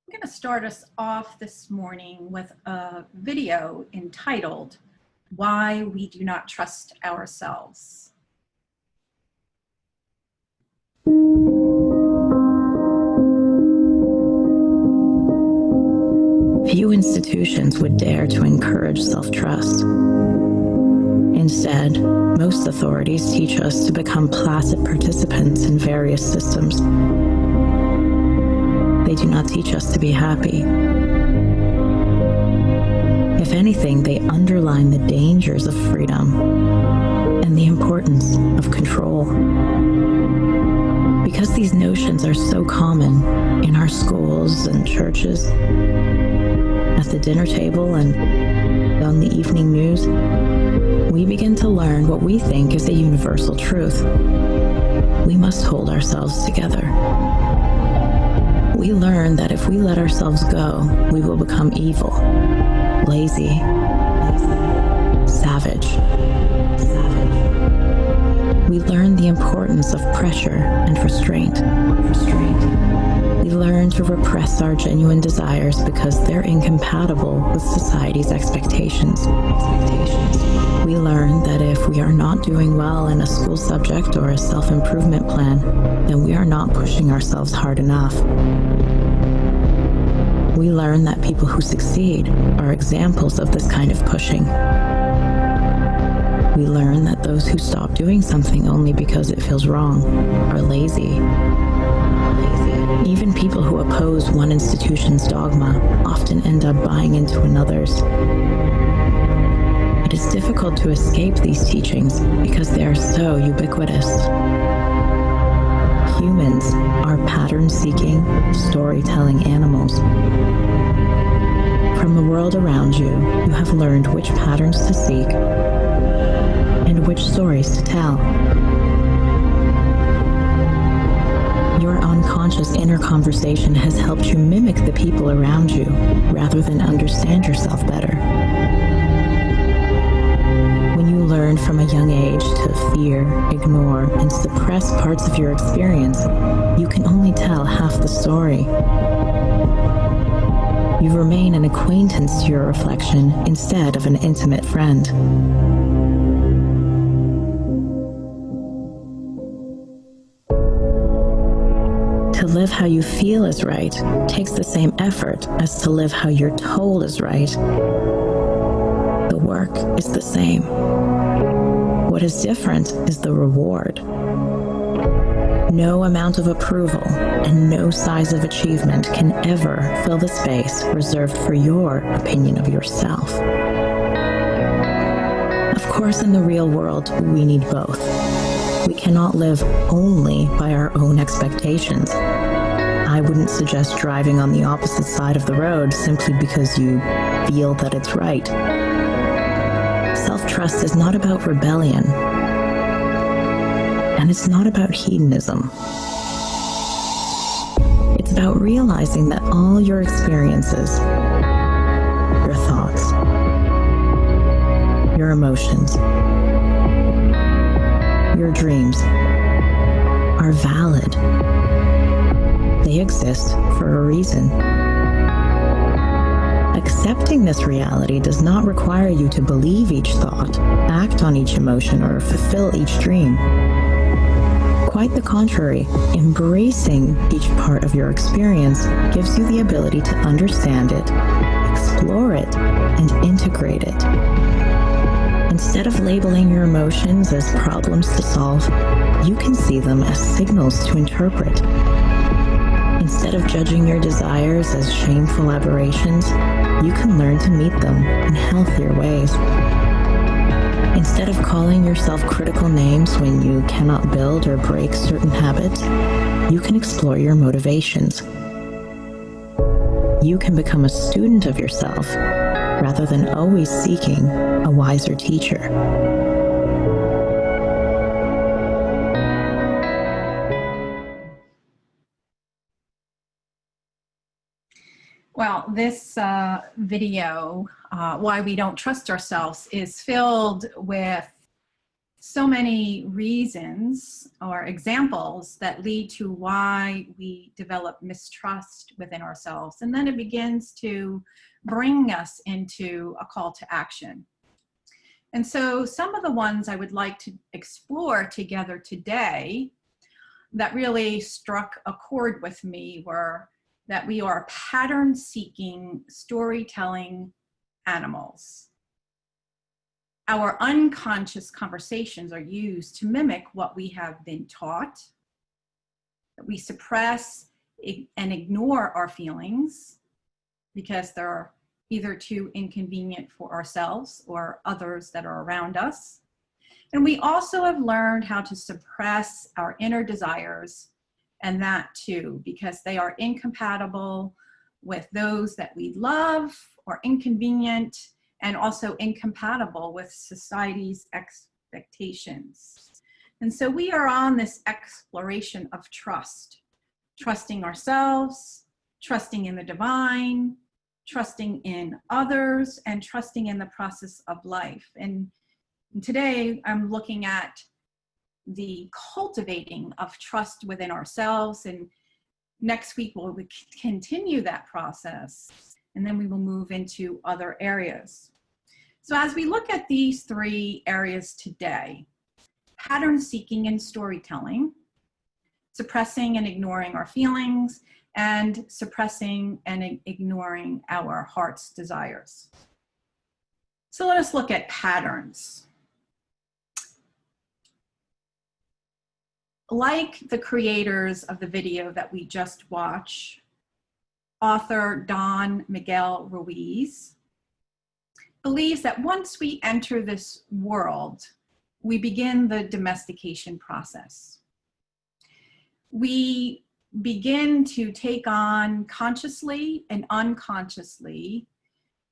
I'm going to start us off this morning with a video entitled, Why We Do Not Trust Ourselves. Few institutions would dare to encourage self-trust. Instead, most authorities teach us to become placid participants in various systems. They do not teach us to be happy. If anything, they underline the dangers of freedom and the importance of control. Because these notions are so common in our schools and churches, at the dinner table and on the evening news, we begin to learn what we think is a universal truth. We must hold ourselves together. We learn that if we let ourselves go, we will become evil, lazy, savage. We learn the importance of pressure and restraint. We learn to repress our genuine desires because they're incompatible with society's expectations. We learn that if we are not doing well in a school subject or a self-improvement plan, then we are not pushing ourselves hard enough. We learn that people who succeed are examples of this kind of pushing. We learn that those who stop doing something only because it feels wrong are lazy. Even people who oppose one institution's dogma often end up buying into another's. It is difficult to escape these teachings because they are so ubiquitous. Humans are pattern-seeking, storytelling animals. From the world around you, you have learned which patterns to seek and which stories to tell. Your unconscious inner conversation has helped you mimic the people around you rather than understand yourself better. When you learn from a young age to fear, ignore, and suppress parts of your experience, you can only tell half the story. You remain an acquaintance to your reflection instead of an intimate friend. To live how you feel is right takes the same effort as to live how you're told is right. The work is the same. What is different is the reward. No amount of approval and no size of achievement can ever fill the space reserved for your opinion of yourself. Of course, in the real world, we need both. We cannot live only by our own expectations. I wouldn't suggest driving on the opposite side of the road simply because you feel that it's right. Self-trust is not about rebellion, and it's not about hedonism. It's about realizing that all your experiences, your thoughts, your emotions, your dreams are valid. They exist for a reason. Accepting this reality does not require you to believe each thought, act on each emotion, or fulfill each dream. Quite the contrary, embracing each part of your experience gives you the ability to understand it, explore it, and integrate it. Instead of labeling your emotions as problems to solve, you can see them as signals to interpret. Instead of judging your desires as shameful aberrations, you can learn to meet them in healthier ways. Instead of calling yourself critical names when you cannot build or break certain habits, you can explore your motivations. You can become a student of yourself rather than always seeking a wiser teacher. Well, this video, Why We Don't Trust Ourselves, is filled with so many reasons or examples that lead to why we develop mistrust within ourselves. And then it begins to bring us into a call to action. And so some of the ones I would like to explore together today that really struck a chord with me were that we are pattern-seeking, storytelling animals. Our unconscious conversations are used to mimic what we have been taught. That we suppress and ignore our feelings because they're either too inconvenient for ourselves or others that are around us. And we also have learned how to suppress our inner desires, and that too, because they are incompatible with those that we love or inconvenient, and also incompatible with society's expectations. And so we are on this exploration of trust, trusting ourselves, trusting in the divine, trusting in others, and trusting in the process of life. And today I'm looking at the cultivating of trust within ourselves, and next week we'll continue that process, and then we will move into other areas. So as we look at these three areas today, pattern seeking and storytelling, suppressing and ignoring our feelings, and suppressing and ignoring our heart's desires. So let us look at patterns. Like the creators of the video that we just watched, author Don Miguel Ruiz believes that once we enter this world, we begin the domestication process. We begin to take on consciously and unconsciously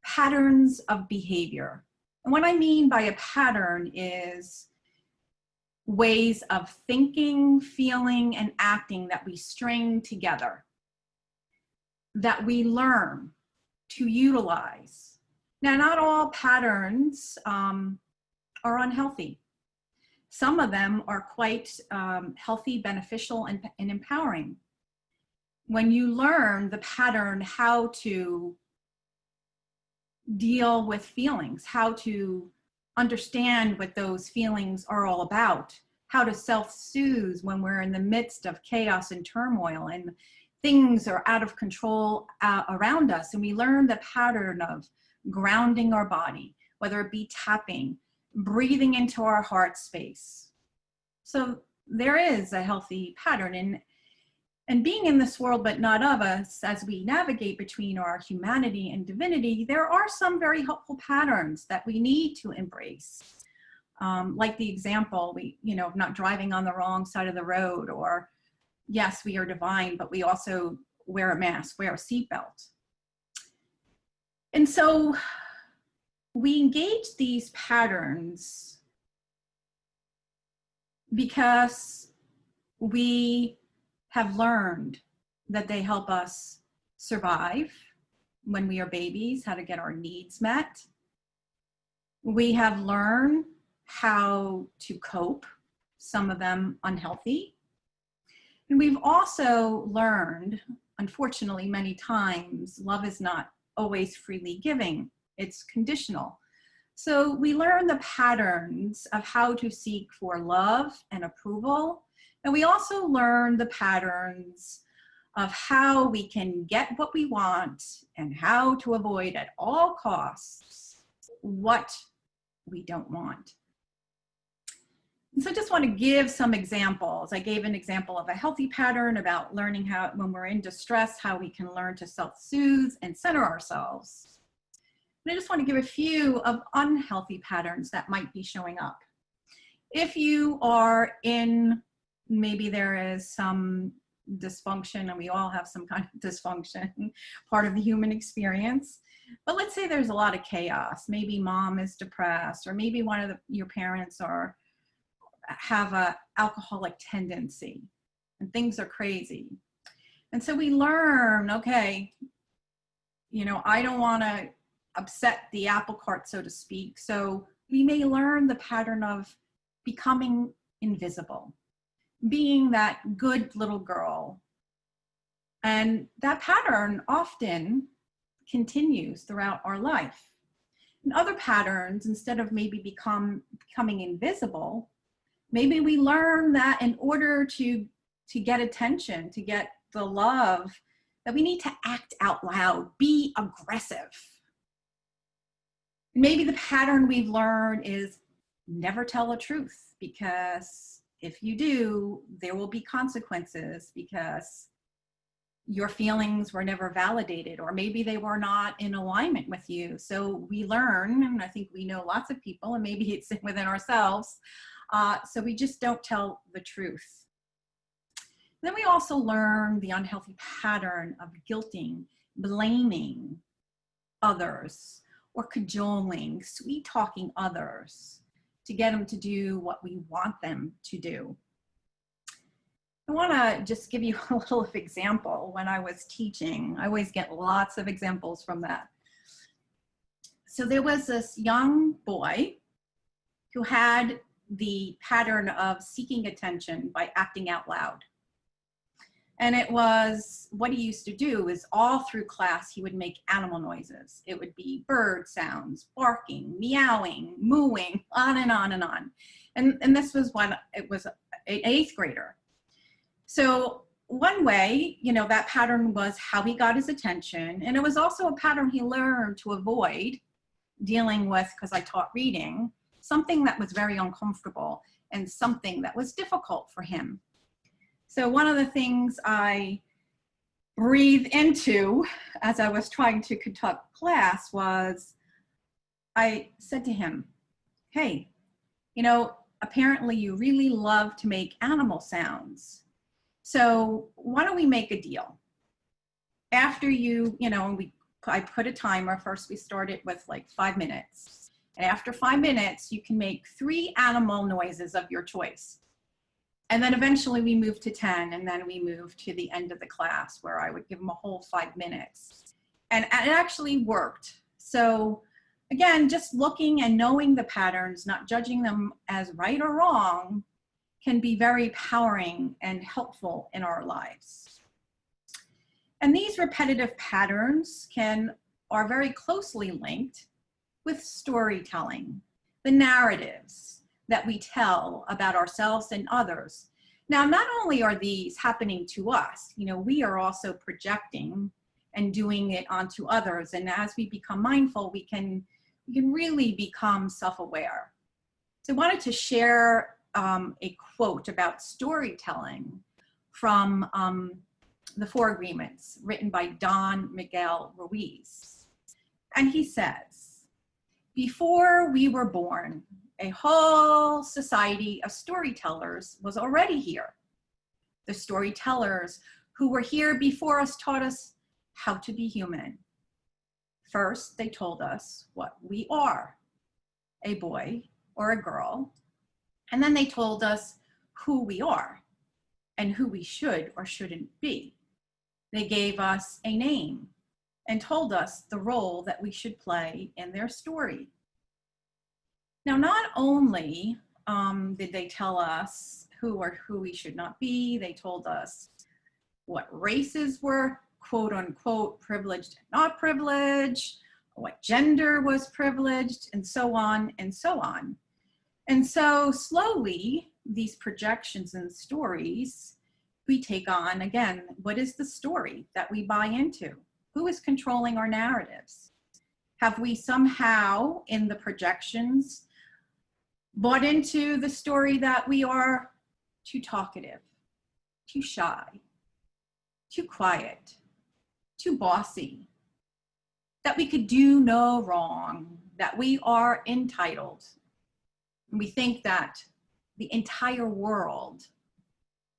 patterns of behavior. And what I mean by a pattern is ways of thinking, feeling, and acting that we string together, that we learn to utilize. Now, not all patterns are unhealthy. Some of them are quite healthy, beneficial, and empowering. When you learn the pattern, how to deal with feelings, how to understand what those feelings are all about, how to self-soothe when we're in the midst of chaos and turmoil and things are out of control around us. And we learn the pattern of grounding our body, whether it be tapping, breathing into our heart space. So there is a healthy pattern. And being in this world, but not of us, as we navigate between our humanity and divinity, there are some very helpful patterns that we need to embrace. Like the example, not driving on the wrong side of the road, or yes, we are divine, but we also wear a mask, wear a seatbelt. And so we engage these patterns because we have learned that they help us survive when we are babies, how to get our needs met. We have learned how to cope, some of them unhealthy. And we've also learned, unfortunately, many times, love is not always freely giving, it's conditional. So we learn the patterns of how to seek for love and approval. And we also learn the patterns of how we can get what we want and how to avoid at all costs what we don't want. And so I just want to give some examples. I gave an example of a healthy pattern about learning how, when we're in distress, how we can learn to self-soothe and center ourselves. And I just want to give a few of unhealthy patterns that might be showing up. If you are in, maybe there is some dysfunction, and we all have some kind of dysfunction, part of the human experience. But let's say there's a lot of chaos. Maybe mom is depressed, or maybe one of your parents have a alcoholic tendency and things are crazy. And so we learn, okay, I don't want to upset the apple cart, so to speak. So we may learn the pattern of becoming invisible, being that good little girl. And that pattern often continues throughout our life. And other patterns, instead of maybe becoming invisible, maybe we learn that in order to get attention, to get the love, that we need to act out loud, be aggressive. Maybe the pattern we've learned is never tell the truth, because if you do, there will be consequences, because your feelings were never validated, or maybe they were not in alignment with you. So we learn, and I think we know lots of people, and maybe it's within ourselves, so we just don't tell the truth. Then we also learn the unhealthy pattern of guilting, blaming others, or cajoling, sweet talking others to get them to do what we want them to do. I want to just give you a little example. When I was teaching, I always get lots of examples from that. So there was this young boy who had the pattern of seeking attention by acting out loud. And it was, what he used to do is all through class, he would make animal noises. It would be bird sounds, barking, meowing, mooing, on and on and on. And this was when it was an 8th grader. So one way, you know, that pattern was how he got his attention. And it was also a pattern he learned to avoid dealing with, because I taught reading, something that was very uncomfortable and something that was difficult for him. So one of the things I breathed into as I was trying to conduct class was, I said to him, hey, you know, apparently you really love to make animal sounds. So why don't we make a deal? After you know, I put a timer. First we started with like 5 minutes. And after 5 minutes, you can make 3 animal noises of your choice. And then eventually we moved to 10, and then we moved to the end of the class where I would give them a whole 5 minutes. And it actually worked. So again, just looking and knowing the patterns, not judging them as right or wrong, can be very empowering and helpful in our lives. And these repetitive patterns are very closely linked with storytelling, the narratives that we tell about ourselves and others. Now, not only are these happening to us, you know, we are also projecting and doing it onto others. And as we become mindful, we can really become self-aware. So I wanted to share a quote about storytelling from the 4 Agreements, written by Don Miguel Ruiz. And he says, before we were born, a whole society of storytellers was already here. The storytellers who were here before us taught us how to be human. First, they told us what we are, a boy or a girl. And then they told us who we are and who we should or shouldn't be. They gave us a name and told us the role that we should play in their story. Now, not only did they tell us who we should not be, they told us what races were quote unquote privileged and not privileged, what gender was privileged, and so on and so on. And so slowly, these projections and stories, we take on, again, what is the story that we buy into? Who is controlling our narratives? Have we somehow, in the projections, bought into the story that we are too talkative, too shy, too quiet, too bossy, that we could do no wrong, that we are entitled? And we think that the entire world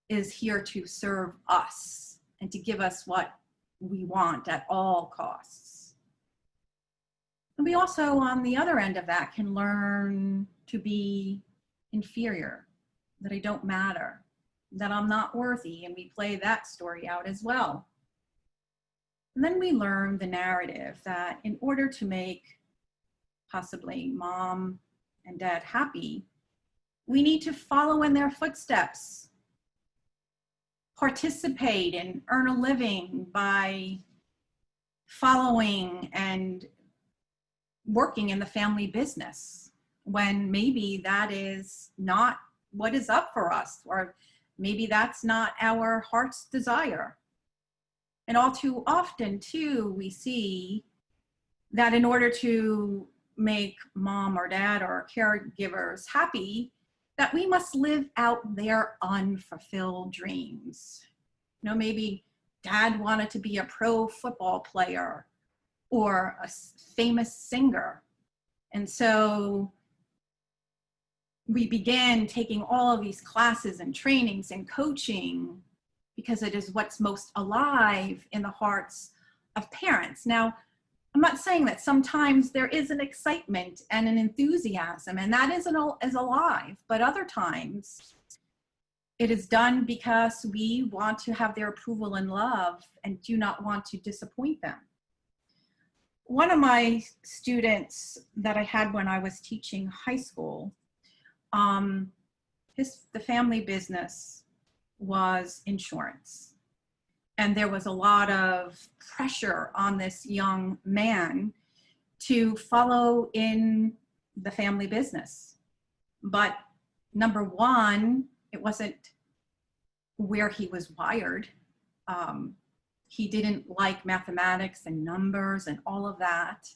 is here to serve us and to give us what we want at all costs. And we also, on the other end of that, can learn to be inferior, that I don't matter, that I'm not worthy, and we play that story out as well. And then we learn the narrative that in order to make possibly mom and dad happy, We need to follow in their footsteps, participate and earn a living by following and working in the family business, when maybe that is not what is up for us, or maybe that's not our heart's desire. And all too often too, we see that in order to make mom or dad or caregivers happy, that we must live out their unfulfilled dreams. You know, maybe dad wanted to be a pro football player or a famous singer. And so we began taking all of these classes and trainings and coaching because it is what's most alive in the hearts of parents. Now, I'm not saying that sometimes there is an excitement and an enthusiasm, and that is alive, but other times it is done because we want to have their approval and love and do not want to disappoint them. One of my students that I had when I was teaching high school, the family business was insurance. And there was a lot of pressure on this young man to follow in the family business. But number one, it wasn't where he was wired. He didn't like mathematics and numbers and all of that.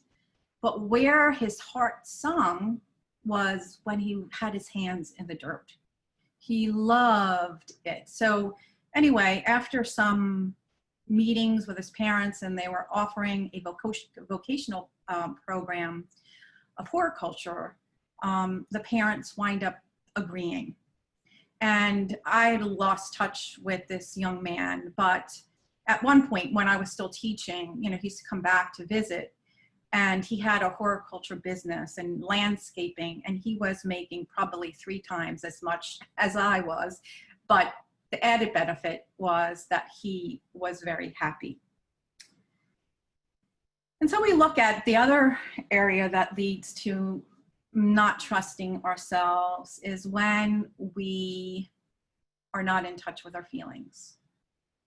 But where his heart sung was when he had his hands in the dirt. He loved it. So anyway, after some meetings with his parents, and they were offering a vocational program of horticulture, the parents wind up agreeing. And I lost touch with this young man, but at one point when I was still teaching, you know, he used to come back to visit, and he had a horticulture business and landscaping, and he was making probably 3 times as much as I was, but the added benefit was that he was very happy. And so we look at the other area that leads to not trusting ourselves is when we are not in touch with our feelings.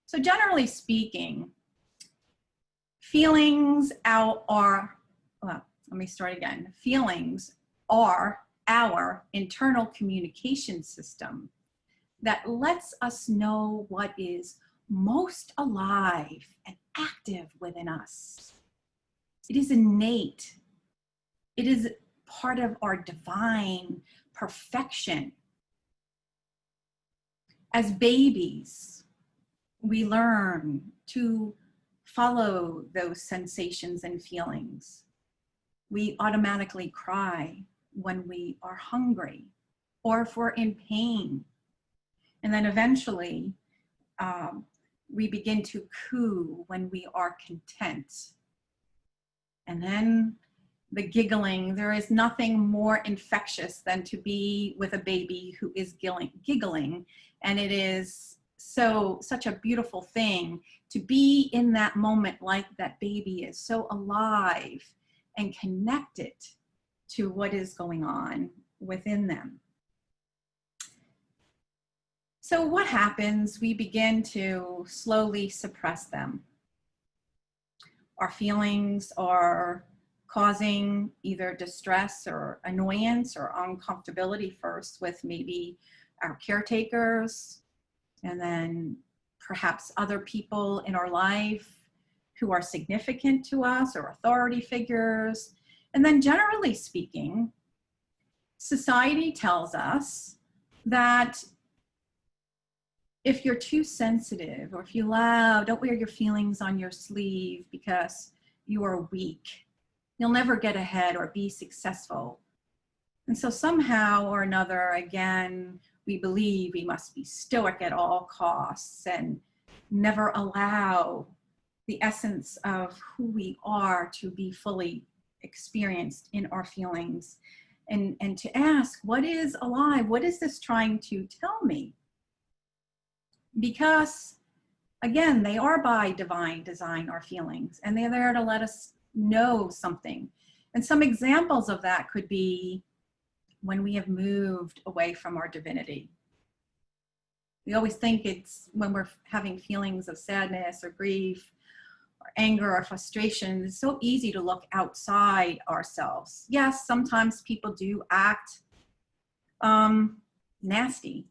So generally speaking, feelings Feelings are our internal communication system that lets us know what is most alive and active within us. It is innate. It is part of our divine perfection. As babies, we learn to follow those sensations and feelings. We automatically cry when we are hungry or if we're in pain. And then eventually, we begin to coo when we are content. And then the giggling, there is nothing more infectious than to be with a baby who is giggling. And it is such a beautiful thing to be in that moment like that baby is so alive and connected to what is going on within them. So what happens? We begin to slowly suppress them. Our feelings are causing either distress or annoyance or uncomfortability first with maybe our caretakers, and then perhaps other people in our life who are significant to us or authority figures. And then generally speaking, society tells us that if you're too sensitive or if you don't wear your feelings on your sleeve because you are weak, you'll never get ahead or be successful. And so somehow or another, again, we believe we must be stoic at all costs and never allow the essence of who we are to be fully experienced in our feelings, and to ask, what is alive? What is this trying to tell me? Because again, they are by divine design, our feelings, and they're there to let us know something. And some examples of that could be when we have moved away from our divinity. We always think it's when we're having feelings of sadness or grief or anger or frustration. It's so easy to look outside ourselves. Yes, sometimes people do act nasty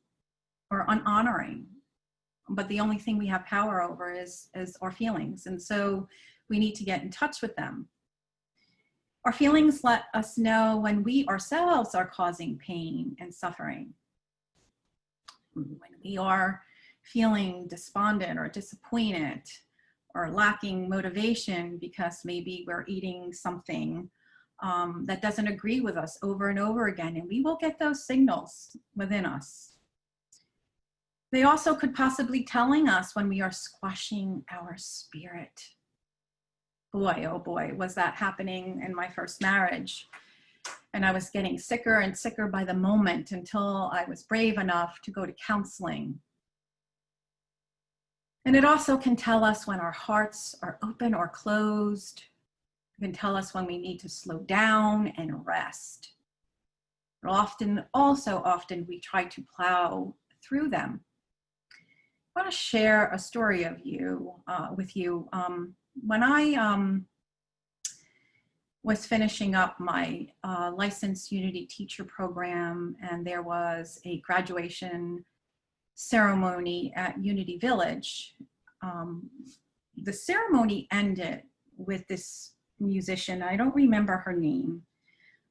or unhonoring, but the only thing we have power over is our feelings. And so we need to get in touch with them. Our feelings let us know when we ourselves are causing pain and suffering. When we are feeling despondent or disappointed or lacking motivation because maybe we're eating something that doesn't agree with us over and over again, and we will get those signals within us. They also could possibly telling us when we are squashing our spirit. Boy, oh boy, was that happening in my first marriage. And I was getting sicker and sicker by the moment until I was brave enough to go to counseling. And it also can tell us when our hearts are open or closed. It can tell us when we need to slow down and rest. But often we try to plow through them. I want to share a story with you. When I was finishing up my licensed Unity teacher program, and there was a graduation ceremony at Unity Village, the ceremony ended with this musician. I don't remember her name,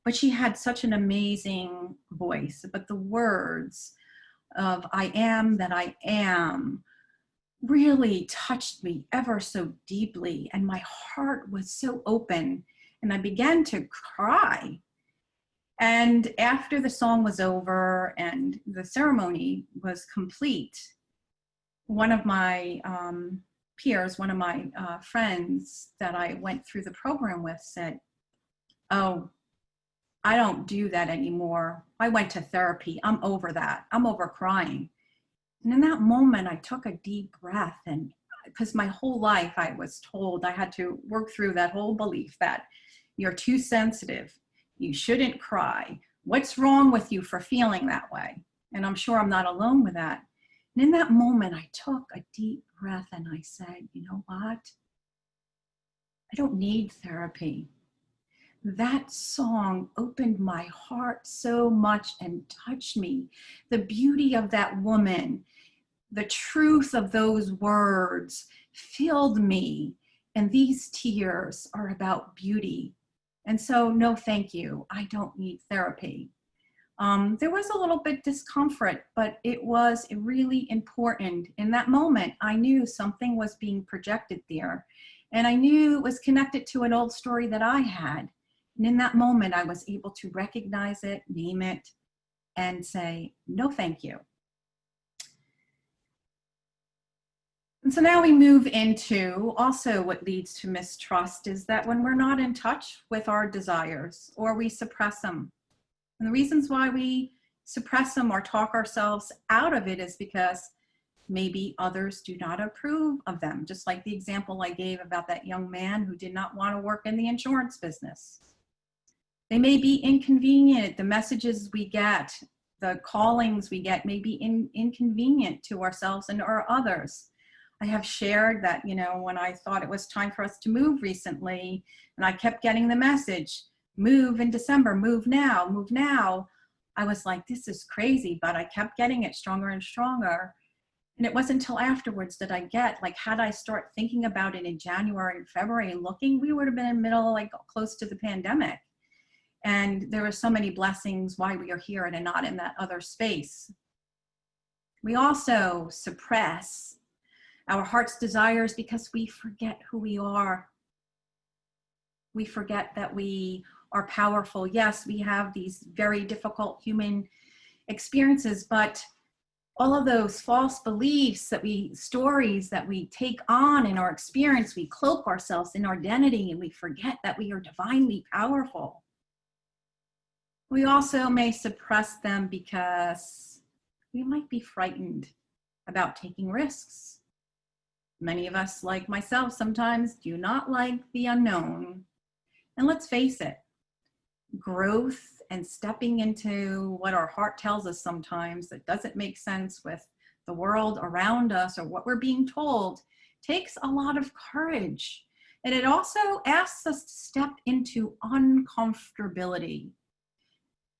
but she had such an amazing voice. But the words of "I am that I am" really touched me ever so deeply, and my heart was so open, and I began to cry. And after the song was over and the ceremony was complete, one of my peers, one of my friends that I went through the program with said, "Oh, I don't do that anymore. I went to therapy. I'm over that. I'm over crying." And in that moment, I took a deep breath, and because my whole life I was told I had to work through that whole belief that you're too sensitive, you shouldn't cry, what's wrong with you for feeling that way? And I'm sure I'm not alone with that. And in that moment, I took a deep breath and I said, you know what? I don't need therapy. That song opened my heart so much and touched me. The beauty of that woman, the truth of those words filled me, and these tears are about beauty. And so, no, thank you. I don't need therapy. There was a little bit discomfort, but it was really important. In that moment, I knew something was being projected there, and I knew it was connected to an old story that I had. And in that moment, I was able to recognize it, name it, and say, no, thank you. And so now we move into also what leads to mistrust is that when we're not in touch with our desires or we suppress them. And the reasons why we suppress them or talk ourselves out of it is because maybe others do not approve of them. Just like the example I gave about that young man who did not want to work in the insurance business. They may be inconvenient. The messages we get, the callings we get may be inconvenient to ourselves and or others. I have shared that, you know, when I thought it was time for us to move recently, and I kept getting the message, move in December, move now, move now. I was like, this is crazy, but I kept getting it stronger and stronger. And it wasn't until afterwards that I get, like, had I start thinking about it in January and February and looking, we would have been in the middle, like close to the pandemic. And there were so many blessings why we are here and not in that other space. We also suppress our heart's desires because we forget who we are. We forget that we are powerful. Yes, we have these very difficult human experiences, but all of those false beliefs stories that we take on in our experience, we cloak ourselves in our identity and we forget that we are divinely powerful. We also may suppress them because we might be frightened about taking risks. Many of us, like myself, sometimes do not like the unknown. And let's face it, growth and stepping into what our heart tells us sometimes that doesn't make sense with the world around us or what we're being told takes a lot of courage. And it also asks us to step into uncomfortability.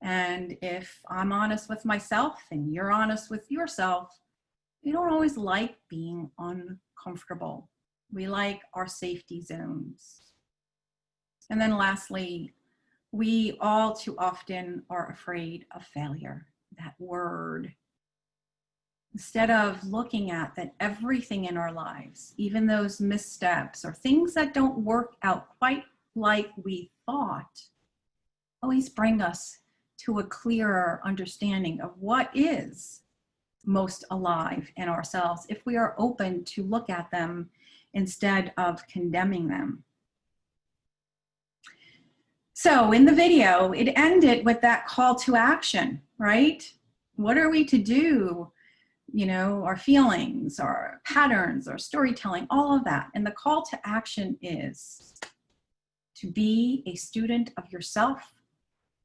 And if I'm honest with myself and you're honest with yourself, we don't always like being uncomfortable. We like our safety zones. And then lastly, we all too often are afraid of failure, that word. Instead of looking at that everything in our lives, even those missteps or things that don't work out quite like we thought, always bring us to a clearer understanding of what is most alive in ourselves if we are open to look at them instead of condemning them. So in the video, it ended with that call to action, right? What are we to do? You know, our feelings, our patterns, our storytelling, all of that. And the call to action is to be a student of yourself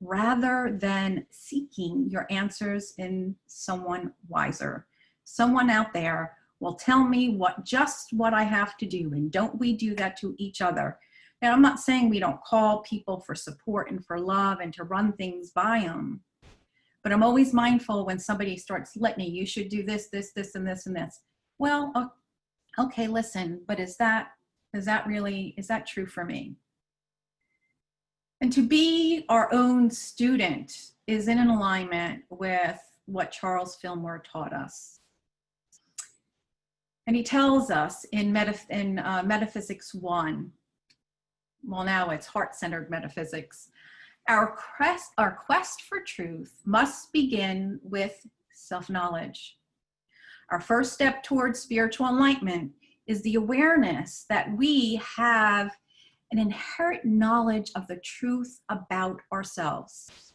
rather than seeking your answers in someone wiser. Someone out there will tell me just what I have to do. And don't we do that to each other? Now, I'm not saying we don't call people for support and for love and to run things by them. But I'm always mindful when somebody starts litany, you should do this, this, this, and this, and this. Well, okay, listen, but is that true for me? And to be our own student is in an alignment with what Charles Fillmore taught us. And he tells us in Metaphysics 1, well, now it's heart-centered metaphysics, our quest for truth must begin with self-knowledge. Our first step towards spiritual enlightenment is the awareness that we have an inherent knowledge of the truth about ourselves.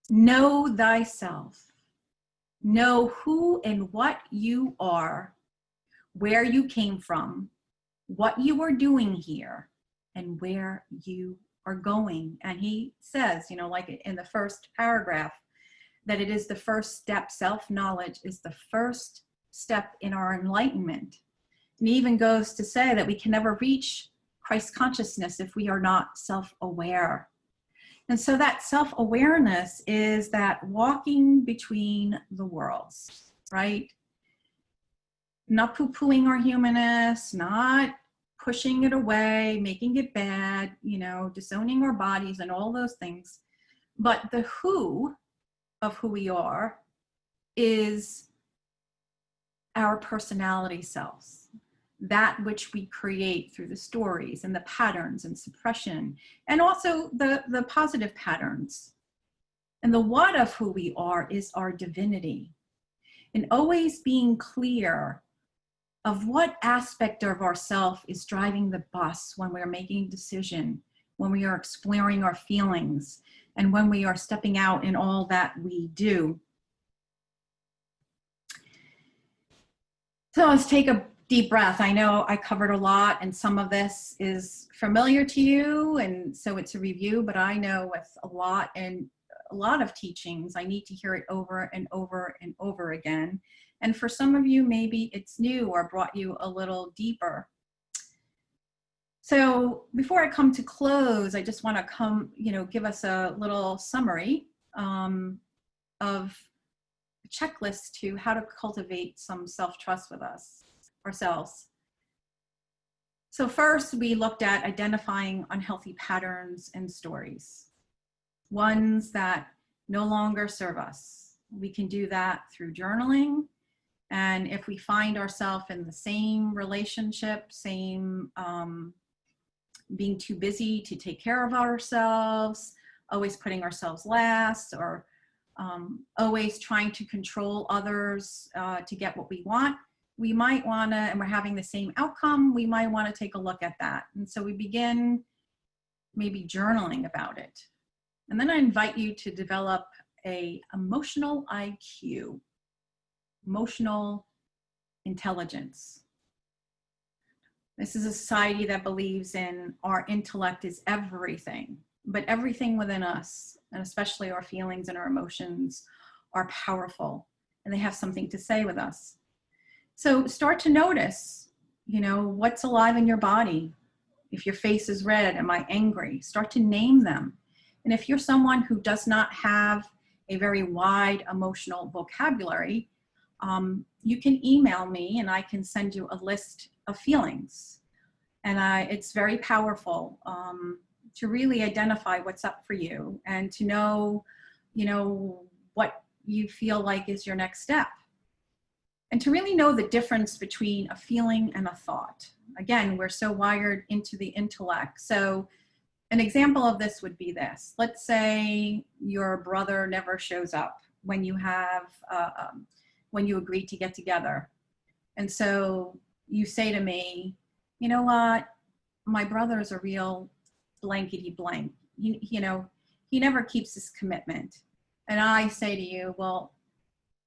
Know thyself. Know who and what you are, where you came from, what you are doing here, and where you are going. And he says, you know, like in the first paragraph, that it is the first step. Self-knowledge is the first step in our enlightenment. And he even goes to say that we can never reach Christ consciousness if we are not self-aware. And so that self-awareness is that walking between the worlds, right? Not poo-pooing our humanness, not pushing it away, making it bad, you know, disowning our bodies and all those things. But the who of who we are is our personality selves, that which we create through the stories and the patterns and suppression, and also the positive patterns. And the what of who we are is our divinity. And always being clear of what aspect of ourself is driving the bus when we're making a decision, when we are exploring our feelings, and when we are stepping out in all that we do. So let's take a deep breath. I know I covered a lot and some of this is familiar to you, and so it's a review, but I know with a lot of teachings, I need to hear it over and over and over again. And for some of you, maybe it's new or brought you a little deeper. So before I come to close, I just want to give us a little summary of a checklist to how to cultivate some self-trust with ourselves. So first, we looked at identifying unhealthy patterns and stories, ones that no longer serve us. We can do that through journaling. And if we find ourselves in the same relationship, being too busy to take care of ourselves, always putting ourselves last, or always trying to control others to get what we want, we might want to, and we're having the same outcome, we might want to take a look at that. And so we begin maybe journaling about it. And then I invite you to develop an emotional IQ. Emotional intelligence. This is a society that believes in our intellect is everything. but everything within us, and especially our feelings and our emotions, are powerful, and they have something to say with us. So start to notice, you know, what's alive in your body. If your face is red, am I angry? Start to name them. And if you're someone who does not have a very wide emotional vocabulary, you can email me and I can send you a list of feelings. And it's very powerful to really identify what's up for you and to know, you know, what you feel like is your next step. And to really know the difference between a feeling and a thought. Again, we're so wired into the intellect. So an example of this would be this. Let's say your brother never shows up when you have, when you agree to get together. And so you say to me, you know what, my brother is a real blankety blank. You know, he never keeps his commitment. And I say to you, well,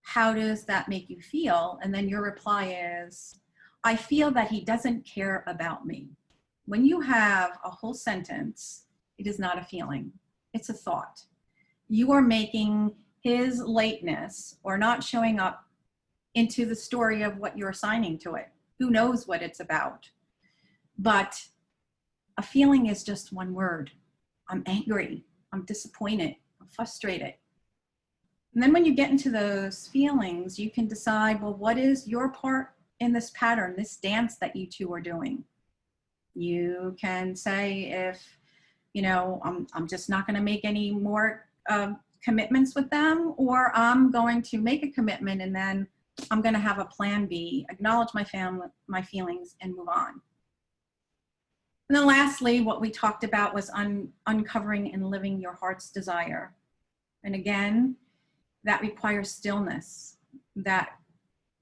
how does that make you feel? And then your reply is, I feel that he doesn't care about me. When you have a whole sentence, it is not a feeling, it's a thought. You are making his lateness or not showing up into the story of what you're assigning to it. Who knows what it's about? But a feeling is just one word. I'm angry, I'm disappointed, I'm frustrated. And then when you get into those feelings, you can decide, well, what is your part in this pattern, this dance that you two are doing? You can say, if, you know, I'm just not going to make any more commitments with them, or I'm going to make a commitment and then I'm going to have a plan B, acknowledge my family, my feelings, and move on. And then lastly, what we talked about was uncovering and living your heart's desire. And again, that requires stillness. That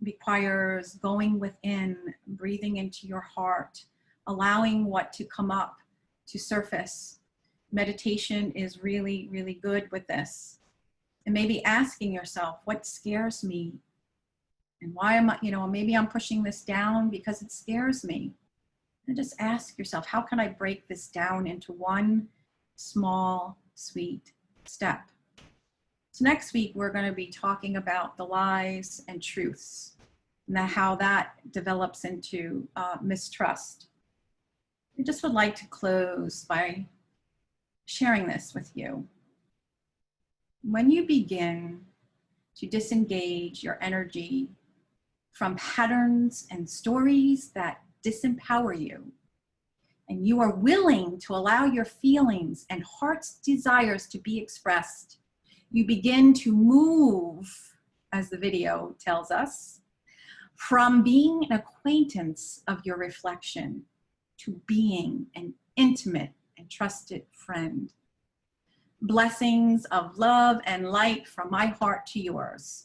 requires going within, breathing into your heart, allowing what to come up to surface. Meditation is really, really good with this. And maybe asking yourself, what scares me? And why am I, you know, maybe I'm pushing this down because it scares me. And just ask yourself, how can I break this down into one small, sweet step? So next week, we're going to be talking about the lies and truths and how that develops into mistrust. I just would like to close by sharing this with you. When you begin to disengage your energy from patterns and stories that disempower you, and you are willing to allow your feelings and heart's desires to be expressed, you begin to move, as the video tells us, from being an acquaintance of your reflection to being an intimate and trusted friend. Blessings of love and light from my heart to yours.